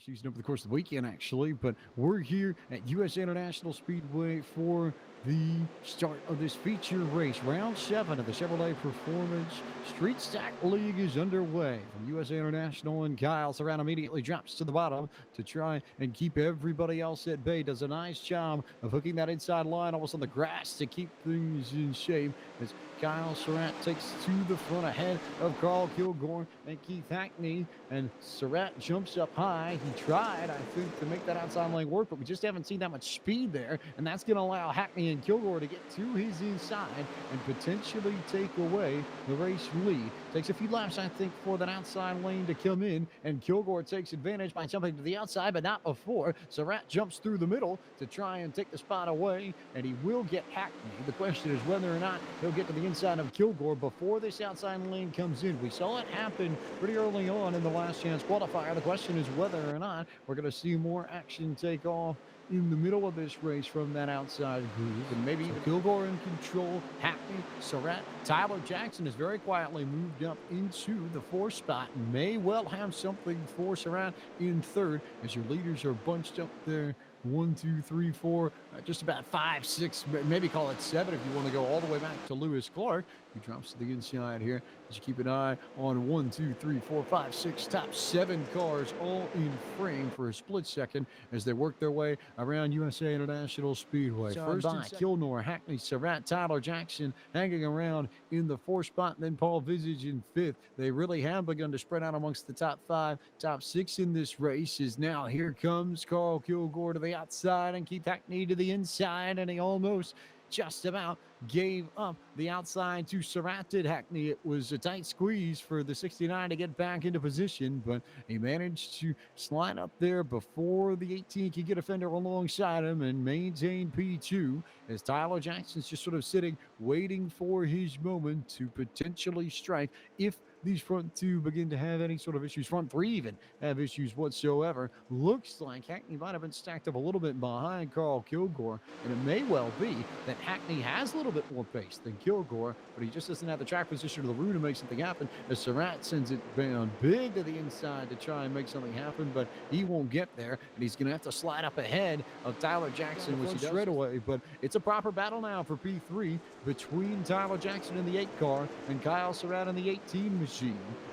Season over the course of the weekend, actually, but we're here at USA International Speedway for the start of this feature race. Round 7 of the Chevrolet Performance Street Stack League is underway. From USA International, and Kyle Surratt immediately drops to the bottom to try and keep everybody else at bay. Does a nice job of hooking that inside line almost on the grass to keep things in shape as Kyle Surratt takes to the front ahead of Carl Kilgore and Keith Hackney. And Surratt jumps up high. He tried, I think, to make that outside lane work, but we just haven't seen that much speed there. And that's going to allow Hackney and Kilgore to get to his inside and potentially take away the race lead. Takes a few laps, I think, for that outside lane to come in. And Kilgore takes advantage by jumping to the outside, but not before. Surratt jumps through the middle to try and take the spot away, and he will get Hackney. The question is whether or not he'll get to the inside of Kilgore before this outside lane comes in. We saw it happen pretty early on in the last chance qualifier. The question is whether or not we're going to see more action take off in the middle of this race from that outside groove. And maybe even Kilgore in control. Hackney, Surratt, Tyler Jackson has very quietly moved up into the 4th spot and may well have something for Surratt in 3rd as your leaders are bunched up there. 1, 2, 3, 4, just about 5, 6, maybe call it 7 if you want to go all the way back to Lewis Clark. He drops to the inside here. Just keep an eye on 1, 2, 3, 4, 5, 6, top 7 cars all in frame for a split second as they work their way around USA International Speedway. First by Kilnor, Hackney, Surratt, Tyler Jackson hanging around in the 4th spot, and then Paul Visage in 5th. They really have begun to spread out amongst the top 5, top 6 in this race. Is now here comes Carl Kilgore to the outside and Keith Hackney to the inside, and he almost just about gave up the outside to Surratt. Hackney, it was a tight squeeze for the 69 to get back into position, but he managed to slide up there before the 18 could get a fender alongside him and maintain P2 as Tyler Jackson's just sort of sitting waiting for his moment to potentially strike if these front 2 begin to have any sort of issues. Front 3 even have issues whatsoever. Looks like Hackney might have been stacked up a little bit behind Carl Kilgore, and it may well be that Hackney has a little bit more pace than Kilgore, but he just doesn't have the track position or the room to make something happen as Surratt sends it down big to the inside to try and make something happen, but he won't get there, and he's going to have to slide up ahead of Tyler Jackson, which he does straight away. But it's a proper battle now for P3 between Tyler Jackson in the 8 car and Kyle Surratt in the 18 machine.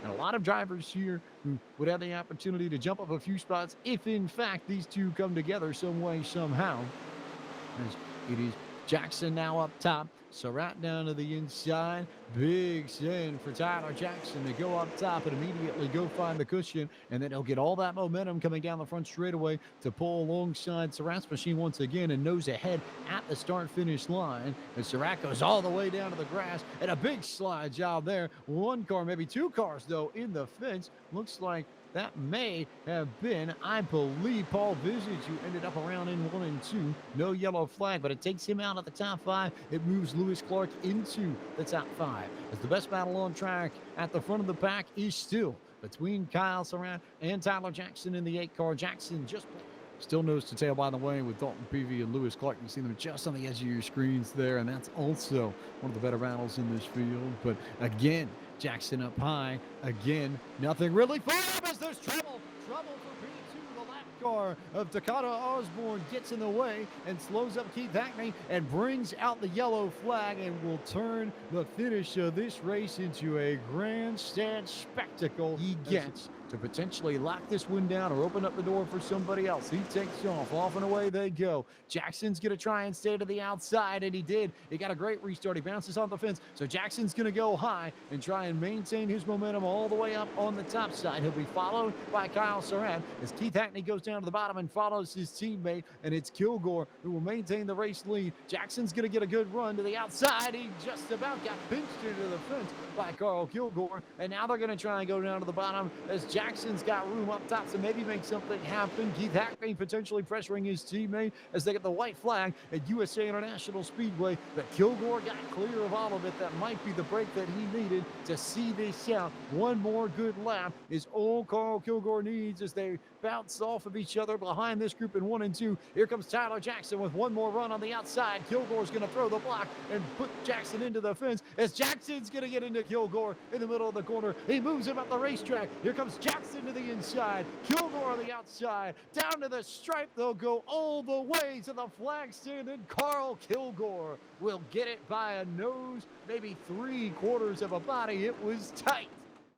And a lot of drivers here who would have the opportunity to jump up a few spots if, in fact, these two come together some way, somehow. As it is Jackson now up top, Surratt down to the inside. Big send for Tyler Jackson to go up top and immediately go find the cushion, and then he'll get all that momentum coming down the front straightaway to pull alongside Surratt's machine once again and nose ahead at the start-finish line. And Surratt goes all the way down to the grass, and a big slide job there. 1 car, maybe 2 cars, though, in the fence. Looks like that may have been, I believe, Paul Visage, who ended up around in 1 and 2. No yellow flag, but it takes him out of the top 5. It moves Lewis Clark into the top 5. As the best battle on track at the front of the pack is still between Kyle Surratt and Tyler Jackson in the 8 car. Jackson just still nose to tail, by the way, with Dalton Peavy and Lewis Clark. You see them just on the edge of your screens there, and that's also one of the better battles in this field. But again, Jackson up high. Again, nothing really for him as there's trouble. Trouble for P2. The lap car of Takata Osborne gets in the way and slows up Keith Hackney and brings out the yellow flag and will turn the finish of this race into a grandstand spectacle. He gets to potentially lock this one down or open up the door for somebody else. He takes off and away they go. Jackson's going to try and stay to the outside, and he did. He got a great restart. He bounces off the fence, so Jackson's going to go high and try and maintain his momentum all the way up on the top side. He'll be followed by Kyle Surratt as Keith Hackney goes down to the bottom and follows his teammate, and it's Kilgore who will maintain the race lead. Jackson's going to get a good run to the outside. He just about got pinched into the fence by Carl Kilgore, and now they're going to try and go down to the bottom as Jackson's got room up top to maybe make something happen. Keith Hackney potentially pressuring his teammate as they get the white flag at USA International Speedway. But Kilgore got clear of all of it. That might be the break that he needed to see this out. One more good lap is all Carl Kilgore needs as they bounce off of each other behind this group in 1 and 2. Here comes Tyler Jackson with one more run on the outside. Kilgore's going to throw the block and put Jackson into the fence as Jackson's going to get into Kilgore in the middle of the corner. He moves him up the racetrack. Here comes Jackson to the inside. Kilgore on the outside. Down to the stripe. They'll go all the way to the flag stand, and Carl Kilgore will get it by a nose, maybe 3/4 of a body. It was tight.